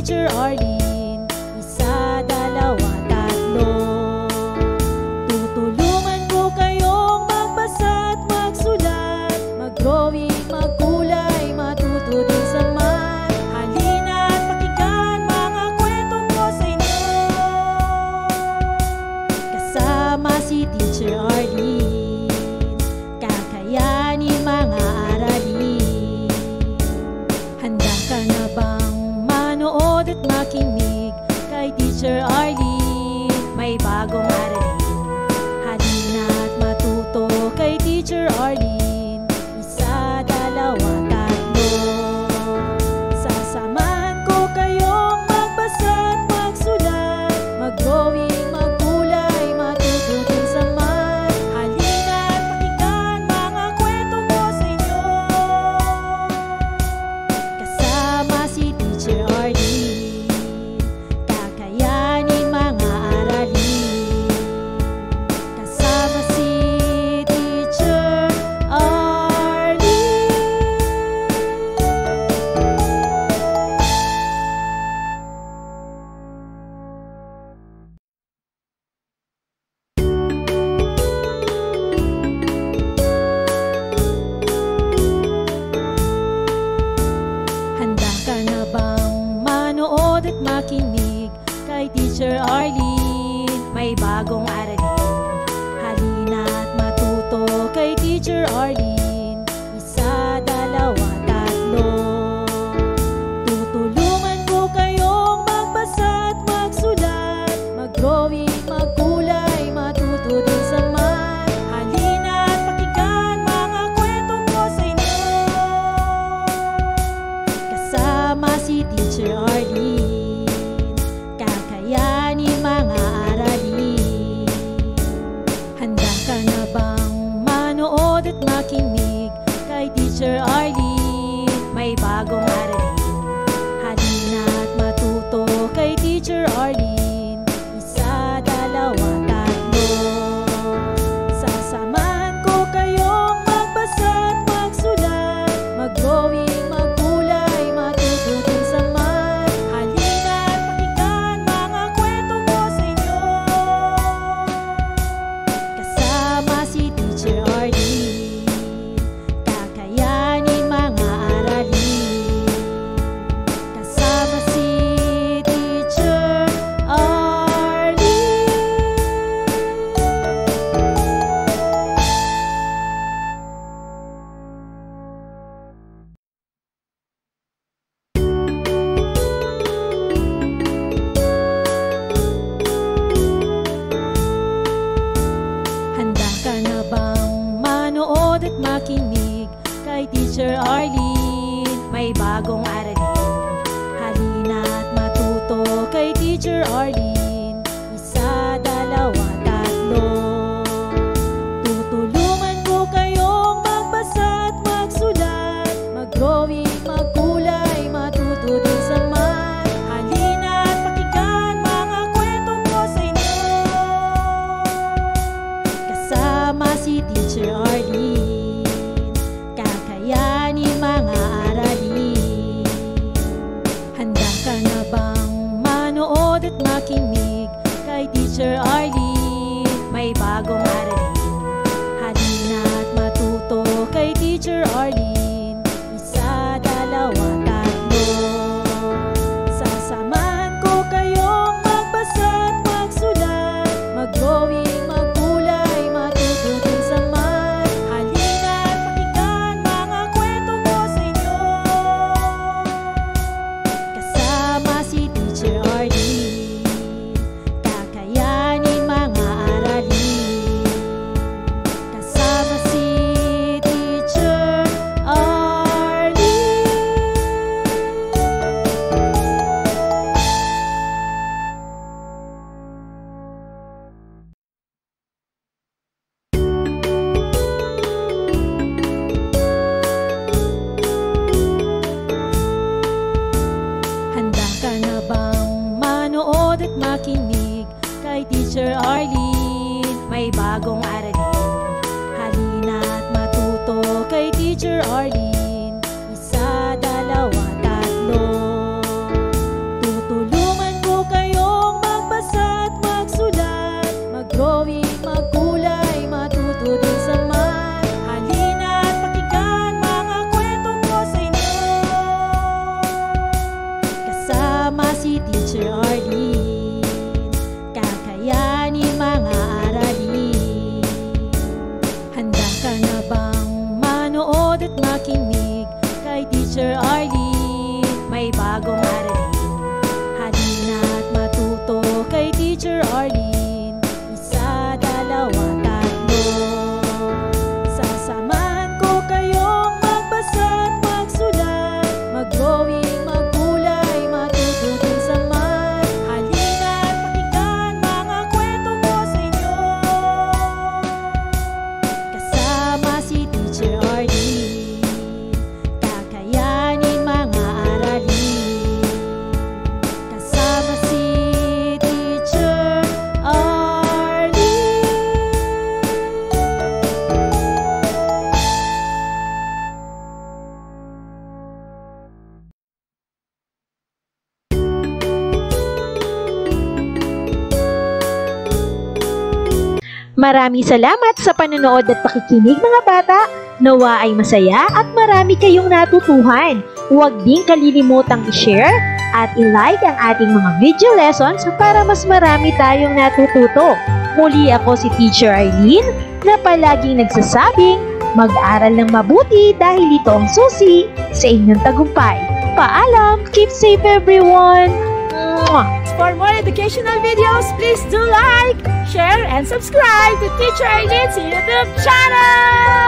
Teacher Arlene. Isa, dalawa, tatlo. Tutulungan ko kayong magbasa at magsulat, mag-drawing, magkulay, matuto din sa math. Halina at pakinggan mga kwento ko sa inyo. Kasama si Teacher Arlene, kakayanin mga aralin. Handa ka na bang manood at makinig kay Teacher Arlene? May bagong aralin. Halina at matuto kay Teacher Arlene. Isa, dalawa, tatlo. Sasamahan ko kayong magbasa at magsulat, mag-drawing, magkulay, matuto din sa math. Halina at pakinggan mga kwento ko sa inyo. Kasama si Teacher Arlene, kakayanin mga aralin. Kasama si Teacher Arlene. Handa ka na bang manood at makinig kay Teacher Arlene? May bagong aralin. Halina at matuto kay Teacher Arlene. Isa, dalawa, tatlo. Tutulungan ko kayong magbasa at magsulat, mag-drawing, magkulay, matuto din sa math. Halina at pakinggan mga kwento ko sa inyo. Kasama si Teacher Arlene, kakayanin mga aralin. Handa ka na bang manood at makinig kay Teacher Arlene? May bagong aralin. Halina at matuto kay Teacher Arlene. Isa, dalawa, tatlo. Sasamahan ko kayong magbasa at magsulat, mag-drawing, magkulay, matuto din sa math. Halina at pakinggan mga kwento ko sa inyo. Kasama si Teacher Arlene, kakayanin mga aralin. Kasama si Teacher Arlene. Handa ka na bang manood at makinig kay Teacher Arlene? May bagong aralin. Halina at matuto kay Teacher Arlene. Isa, dalawa, tatlo. Tutulungan ko kayong magbasa at magsulat, mag-drawing, magkulay, matuto din sa math. Halina at pakinggan mga kwento ko sa inyo. Kasama si Teacher Arlene, kakayanin mga aralin. Handa ka na bang manood at makinig kay Teacher Arlene? May bagong aralin. Halina at matuto kay Teacher Arlene. Isa, dalawa, tatlo. Sasamahan ko kayong magbasa at magsulat, mag-drawing, magkulay, matuto din sa math. Halina at pakinggan mga kwento ko sa inyo. Kasama si Teacher Arlene, kakayanin mga aralin. Kasama si Teacher Arlene. Handa ka na bang manood at makinig kay Teacher Arlene? May bagong aralin. Halina at matuto kay Teacher Arlene. Isa, dalawa, tatlo. manood at makinig kay Teacher Arlene. May bagong aralin, halina at matuto kay Teacher Arlene. Isa, dalawa, tatlo. Sasamahan ko kayong magbasa at magsulat, mag-drawing, maggulay, matututin sa math. Halina at pakinggan mga kwento ko sa inyo. Kasama si Teacher Arlene, kakayanin mga aralin. Kasama si Teacher Arlene. Maraming salamat sa panonood at pakikinig mga bata. Nawa ay masaya at marami kayong natutuhan. Huwag din kalilimutang i-share at i-like ang ating mga video lessons para mas marami tayong natututo. Muli ako si Teacher Arlene na palaging nagsasabing mag-aral ng mabuti dahil ito ang susi sa inyong tagumpay. Paalam! Keep safe everyone! Mwah! For more educational videos, please do like, share, and subscribe to Teacher Arlene's YouTube channel!